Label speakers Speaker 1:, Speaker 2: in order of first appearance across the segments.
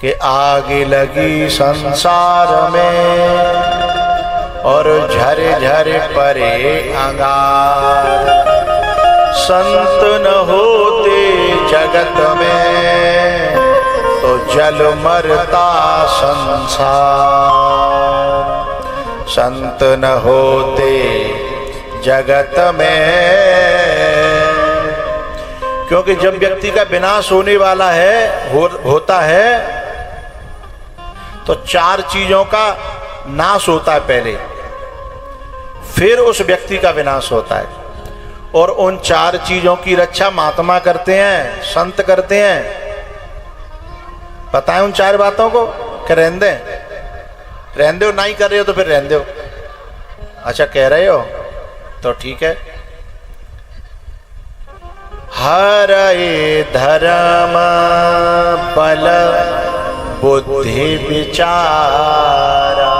Speaker 1: कि आगे लगी संसार में और झरे झरे परे अंगार। संत न होते जगत में तो जल मरता संसार। संत न होते जगत में, क्योंकि जब व्यक्ति का विनाश होने वाला है होता है तो चार चीजों का नाश होता है पहले, फिर उस व्यक्ति का विनाश होता है। और उन चार चीजों की रक्षा महात्मा करते हैं, संत करते हैं। पता है उन चार बातों को कि रहने दो, नहीं कर रहे हो तो फिर रहने दो। अच्छा कह रहे हो तो ठीक है। हरये धर्म बल बुद्धि विचारा।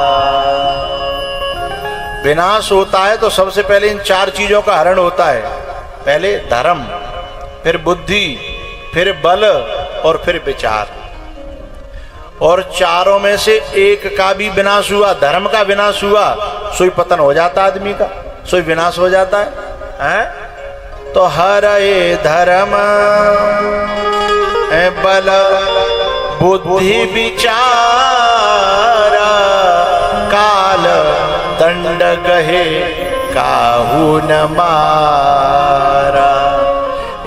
Speaker 1: विनाश होता है तो सबसे पहले इन चार चीजों का हरण होता है। पहले धर्म, फिर बुद्धि, फिर बल और फिर विचार। और चारों में से एक का भी विनाश हुआ, धर्म का विनाश हुआ, सोई पतन हो जाता आदमी का, सोई विनाश हो जाता है? तो हरये धर्म बल बुद्धि विचारा। काल दंड गहे काहू न मारा।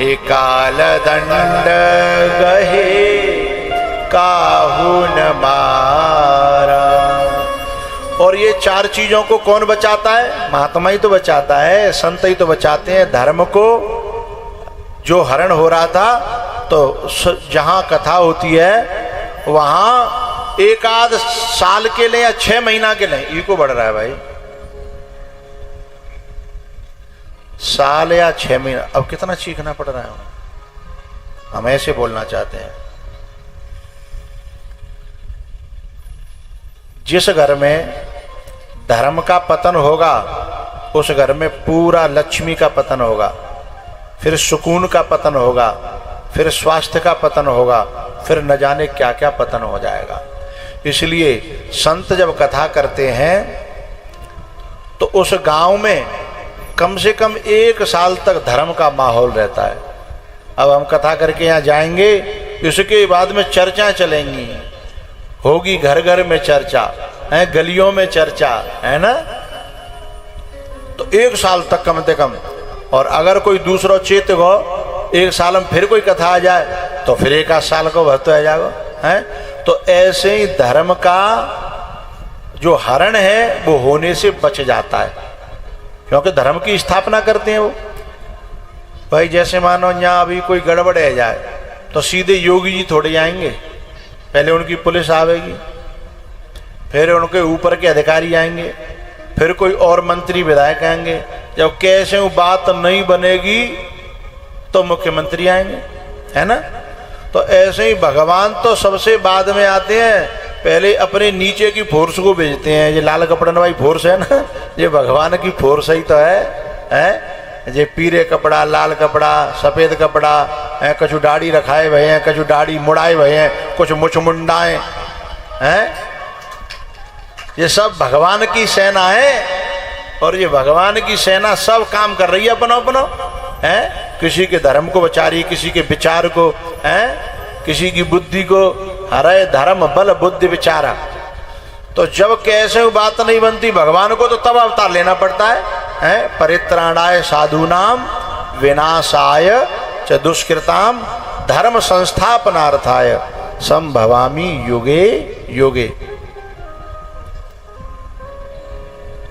Speaker 1: ए काल दंड गहे काहू न मारा। और ये चार चीजों को कौन बचाता है? महात्मा ही तो बचाता है, संत ही तो बचाते हैं। धर्म को जो हरण हो रहा था, तो जहां कथा होती है वहां एक आध साल के लिए या 6 महीना के लिए, ये को बढ़ रहा है भाई, साल या 6 महीना। अब कितना चीखना पड़ रहा है, हम ऐसे बोलना चाहते हैं। जिस घर में धर्म का पतन होगा उस घर में पूरा लक्ष्मी का पतन होगा, फिर सुकून का पतन होगा, फिर स्वास्थ्य का पतन होगा, फिर न जाने क्या क्या पतन हो जाएगा। इसलिए संत जब कथा करते हैं तो उस गांव में कम से कम 1 साल तक धर्म का माहौल रहता है। अब हम कथा करके यहाँ जाएंगे, इसके बाद में चर्चा चलेंगी, होगी घर घर में चर्चा है, गलियों में चर्चा है ना। तो 1 साल तक कम से कम। और अगर कोई दूसरा चेत हो 1 साल में फिर कोई कथा आ जाए तो फिर 1 आध साल को भरते आ जाएगा है। तो ऐसे ही धर्म का जो हरण है वो होने से बच जाता है, क्योंकि धर्म की स्थापना करते हैं वो। भाई जैसे मानो यहाँ अभी कोई गड़बड़ है जाए तो सीधे योगी जी थोड़े जाएंगे, पहले उनकी पुलिस आवेगी, फिर उनके ऊपर के अधिकारी आएंगे, फिर कोई और मंत्री विधायक आएंगे। जब कैसे वो बात नहीं बनेगी तो मुख्यमंत्री आएंगे, है ना। तो ऐसे ही भगवान तो सबसे बाद में आते हैं, पहले अपने नीचे की फोर्स को भेजते हैं। ये लाल कपड़न वाली फोर्स है ना, ये भगवान की फोर्स ही तो है। ये पीले कपड़ा, लाल कपड़ा, सफेद कपड़ा है, कछु दाढ़ी रखाए भए हैं, कछु दाढ़ी मुड़ाए भए हैं, कुछ मुछ मुंडाए हैं। ये सब भगवान की सेना है। और ये भगवान की सेना सब काम कर रही है अपनो अपनो है। किसी के धर्म को बचा रही है, किसी के विचार को है, किसी की बुद्धि को। हरे धर्म बल बुद्धि विचारा। तो जब कैसे बात नहीं बनती भगवान को तो तब अवतार लेना पड़ता है। परित्राणाय साधूनाम विनाशाय च दुष्कृताम धर्म संस्थापनार्थाय संभवामि युगे युगे।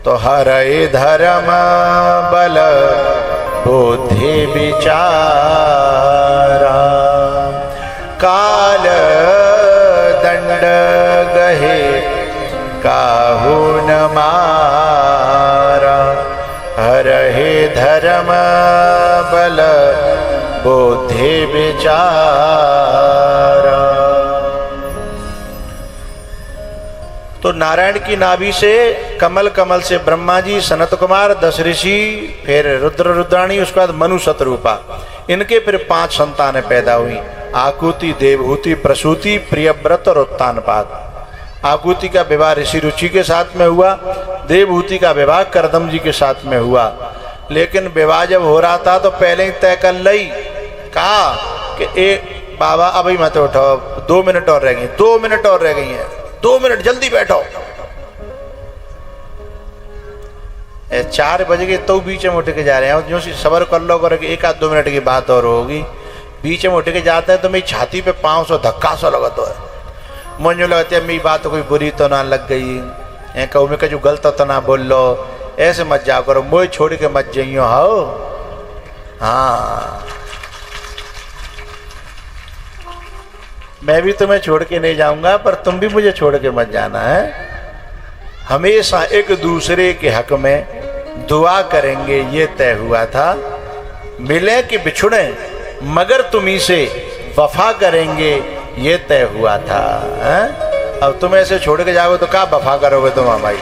Speaker 1: तो हरे धर्म बल बुद्धि विचारा। काल दंड गहे काहू न मारा। हरे धर्म बल बुद्धि विचारा। तो नारायण की नाभि से कमल, कमल से ब्रह्मा जी, सनत कुमार, 10 ऋषि, फिर रुद्र रुद्राणी, उसके बाद मनु शतरूपा, इनके फिर 5 संतानें पैदा हुई। आकुति, देवहूति, प्रसूति, प्रियव्रत और उत्तानपाद। आकुति का विवाह ऋषि रुचि के साथ में हुआ, देवहूति का विवाह करदम जी के साथ में हुआ। लेकिन विवाह जब हो रहा था तो पहले ही तय कर लई, कहा कि ए बाबा अभी मत उठो, 2 मिनट और रह गई, 2 मिनट और रह गई हैं, 2 मिनट जल्दी बैठो। 4 बज गए तो बीच में उठ के जा रहे हैं, जो सबर कर लो कर 1-2 मिनट की बात और होगी। बीच में उठ के जाते हैं तो मेरी छाती पे 500 धक्का सा लगा तो है, मुझे लगता है मेरी बात तो कोई बुरी तो ना लग गई, कहूँ मैं कहीं गलत तो ना बोल लो, ऐसे मत जाओ करो, मुझे छोड़ के मत जाइयो। हो हाँ, मैं भी तुम्हें छोड़ के नहीं जाऊंगा, पर तुम भी मुझे छोड़ के मत जाना है। हमेशा एक दूसरे के हक में दुआ करेंगे, ये तय हुआ था। मिले कि बिछुड़े मगर तुम्ही से वफा करेंगे, ये तय हुआ था। अब तुम ऐसे छोड़ के जाओगे तो क्या वफा करोगे तुम हमारी।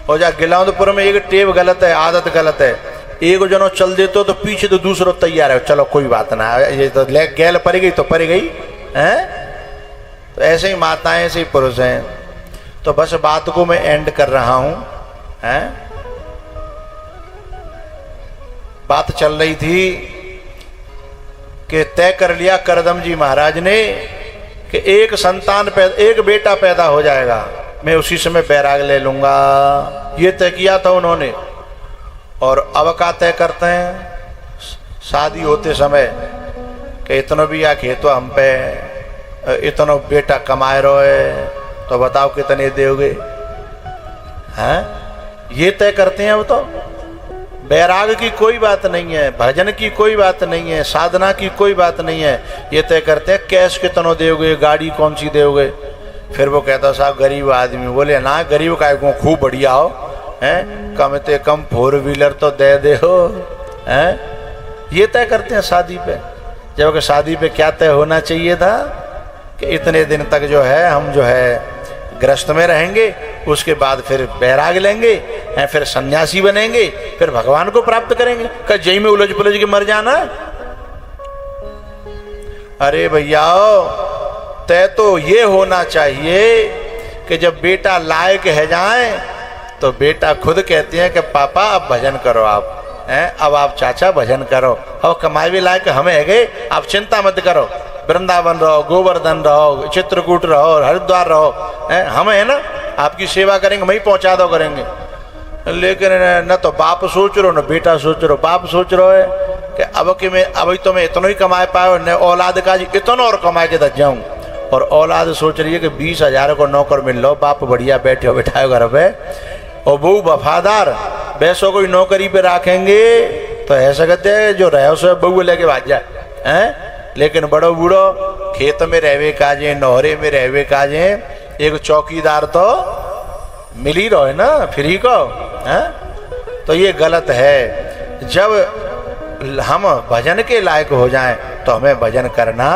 Speaker 1: और जा गिलावंतपुर में एक टेव गलत है, आदत गलत है, एक जनो चल देते हो तो पीछे तो दूसरा तैयार है, चलो कोई बात ना, ये तो गैल पड़ गई तो पड़ गई है। तो ऐसे ही माताएं, ऐसे ही पुरुष हैं। तो बस बात को मैं एंड कर रहा हूं। बात चल रही थी कि तय कर लिया करदम जी महाराज ने कि एक संतान एक बेटा पैदा हो जाएगा, मैं उसी समय बैराग ले लूंगा, ये तय किया था उन्होंने। और अब का तय करते हैं शादी होते समय कि इतना भी आ खेतो हम पे, इतना बेटा कमाए रहे तो बताओ कितने दोगे, हैं? ये तय करते हैं। अब तो बैराग की कोई बात नहीं है, भजन की कोई बात नहीं है, साधना की कोई बात नहीं है, ये तय करते हैं कैश कितना दोगे, गाड़ी कौन सी दोगे। फिर वो कहता साहब गरीब आदमी, बोले ना गरीब का खूब बढ़िया हो, हैं, कम से कम 4 व्हीलर तो दे हो, हैं। ये तय करते हैं शादी पे। जबकि शादी पे क्या तय होना चाहिए था कि इतने दिन तक जो है हम जो है ग्रस्त में रहेंगे, उसके बाद फिर बैराग लेंगे, फिर सन्यासी बनेंगे, फिर भगवान को प्राप्त करेंगे। क्या जय में उलझ पुलझ के मर जाना। अरे भैया तय तो ये होना चाहिए कि जब बेटा लायक है जाए तो बेटा खुद कहते हैं कि पापा अब भजन करो आप, अब आप चाचा भजन करो, अब कमाई भी लायक हमें है गए, आप चिंता मत करो, वृंदावन रहो, गोवर्धन रहो, चित्रकूट रहो, हरिद्वार रहो, हम है ना आपकी सेवा करेंगे, वहीं पहुंचा दो करेंगे। लेकिन न तो बाप सोच रहे हो न बेटा सोच रहे हो। बाप सोच रहे है कि अब कि मैं अभी तो मैं इतना ही कमाए पाओ, न औलाद का जी इतना और कमा के दस जाऊँ। और औलाद सोच रही है कि 20,000 को नौकर मिल लो, बाप बढ़िया बैठे हो बैठाए घर पे, और बहू वफादार, वैसो कोई नौकरी पे रखेंगे तो ऐसा कहते हैं जो रहे सो बहू लेके भाग जाए, हैं। लेकिन बड़ो बूढ़ो खेत में रहवे काजे, नौहरे में रहवे काजे, एक चौकीदार तो मिल ही रहो है ना फ्री को, हैं। तो ये गलत है। जब हम भजन के लायक हो जाएं तो हमें भजन करना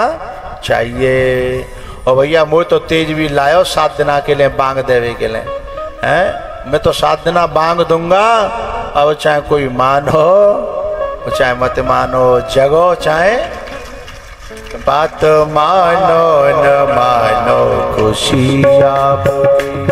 Speaker 1: चाहिए। और भैया मुझे तो तेज भी लायो 7 दिना के लिए बांग देवे के लिए, हैं। मैं तो 7 दिना बांग दूंगा, अब चाहे कोई मानो चाहे मत मानो, जगो चाहे बात मानो न मानो, खुशी आपकी।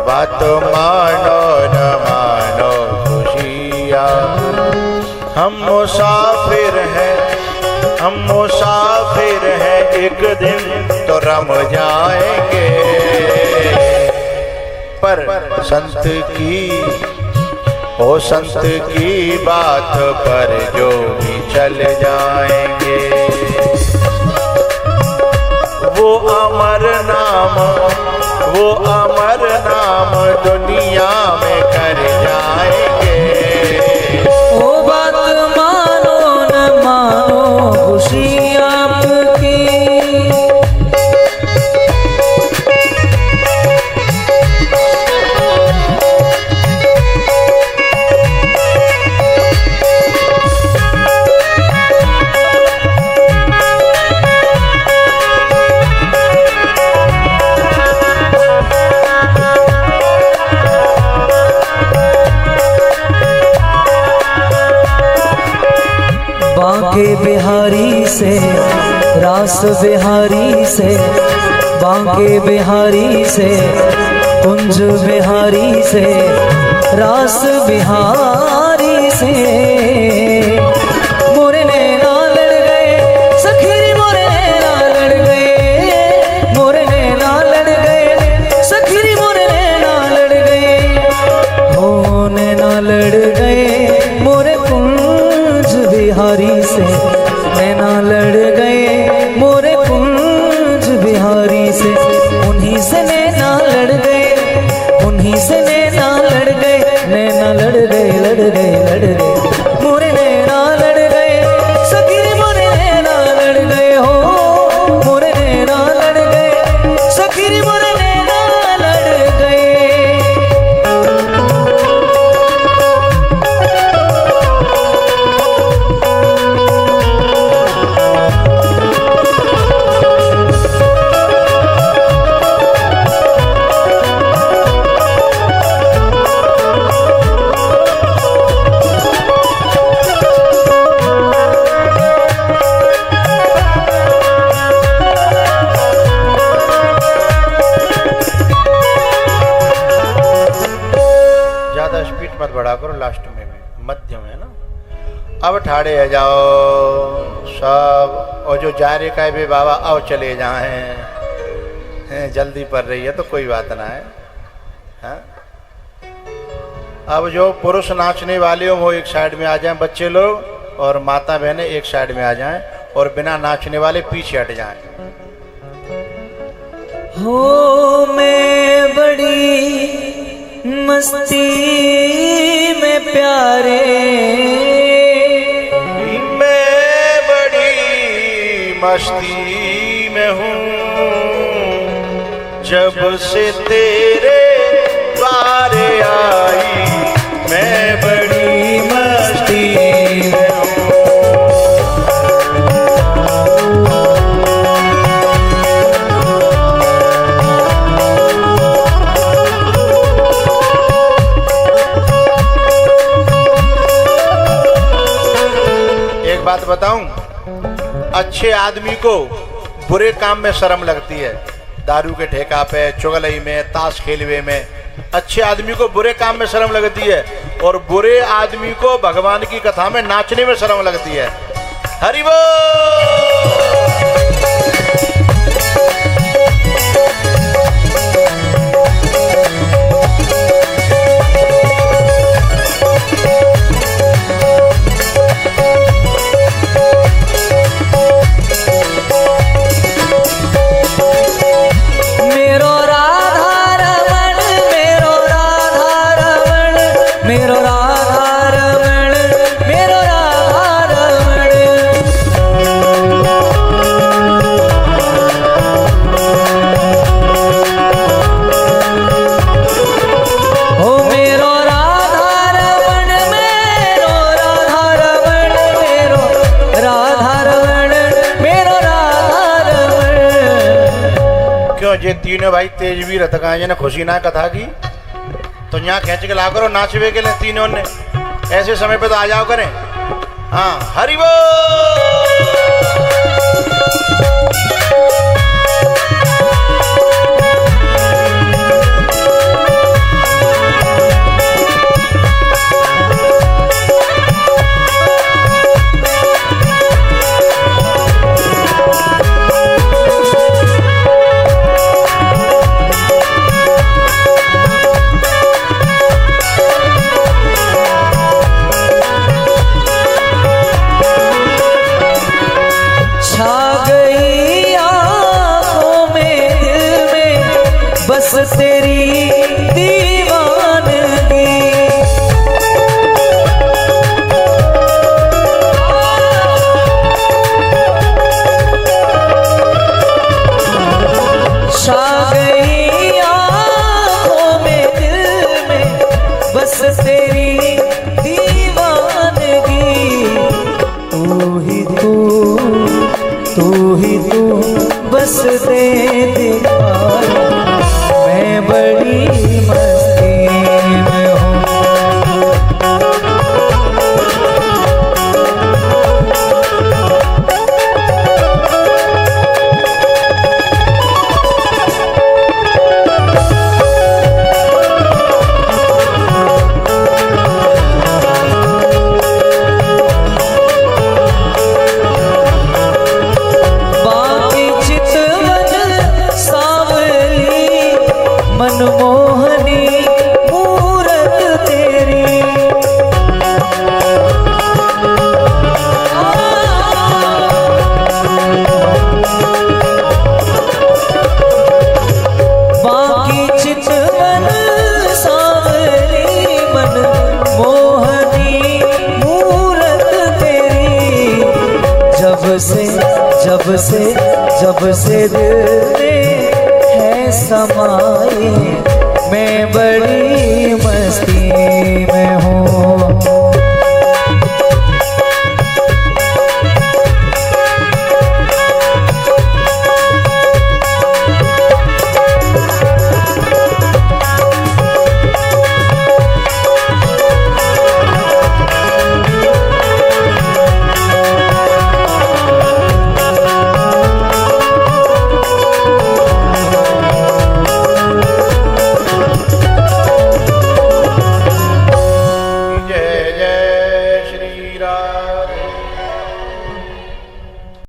Speaker 1: बात मानो न मानो, खुशी आपकी। हम मुसाफिर हैं, हम मुसाफिर हैं, एक दिन तो रम जाएंगे। पर संत की ओ संत की बात पर जो भी चल जाएंगे, वो अमर नाम, वो अमर नाम दुनिया में कर जाएंगे।
Speaker 2: ओ बात मानो न मानो, खुशी आपकी। बांके बिहारी से रास बिहारी से, बांके बिहारी से कुंज बिहारी से, रास बिहारी से मोरे नैना लड़ गए सखी मोरे नैना लड़ गए, मोरे नैना लड़ गए सखी मोरे नैना लड़ गए, हो नैना लड़ गए मोरे कुंज बिहारी से, नैना लड़ गए मोरे कुंज बिहारी से, उन्हीं से नैना लड़ गए, उन्हीं से नैना लड़ गए, नैना लड़ गए लड़ गए लड़ गए मोरे नैना लड़ गए सखी मोरे नैना लड़ गए, हो मोरे नैना लड़ गए सखी मोरे नैना लड़ गए।
Speaker 1: ज्यादा स्पीड मत बढ़ा करो, लास्ट में भी मध्यम है ना। अब ठाड़े है जाओ सब, और जो जा रहे का बे बाबा आओ चले जाए, जल्दी पड़ रही है तो कोई बात ना है, हाँ? अब जो पुरुष नाचने वाले हो वो एक साइड में आ जाएं, बच्चे लोग और माता बहनें एक साइड में आ जाएं, और बिना नाचने वाले पीछे हट जाएं।
Speaker 2: हो मैं बड़ी मस्ती में प्यारे,
Speaker 1: मैं बड़ी मस्ती में हूँ, जब से तेरे द्वारे आई मैं बड़ी मस्ती में हूँ। बात बताऊं, अच्छे आदमी को बुरे काम में शर्म लगती है, दारू के ठेका पे, चुगलई में, ताश खेलवे में अच्छे आदमी को बुरे काम में शर्म लगती है, और बुरे आदमी को भगवान की कथा में नाचने में शर्म लगती है। हरि बोल। जे तीनों भाई तेजवीर हथकाए ने खुशी ना कथा की, तो यहाँ खींच के ला करो नाचवे के लिए तीनों ने, ऐसे समय पे तो आ जाओ करें। हाँ हरि बोल।
Speaker 2: बस तेरी दीवानगी, छा गई आँखों में दिल में, बस तेरी दीवानगी, तू ही तू बस दे दिखाया, मैं बड़ी मस्ती में हूँ। मनमोहनी मूरत तेरी। बाकी चितवन सांवरी मनमोहनी मूरत तेरी। जब से दिल में है समाए मैं बड़ी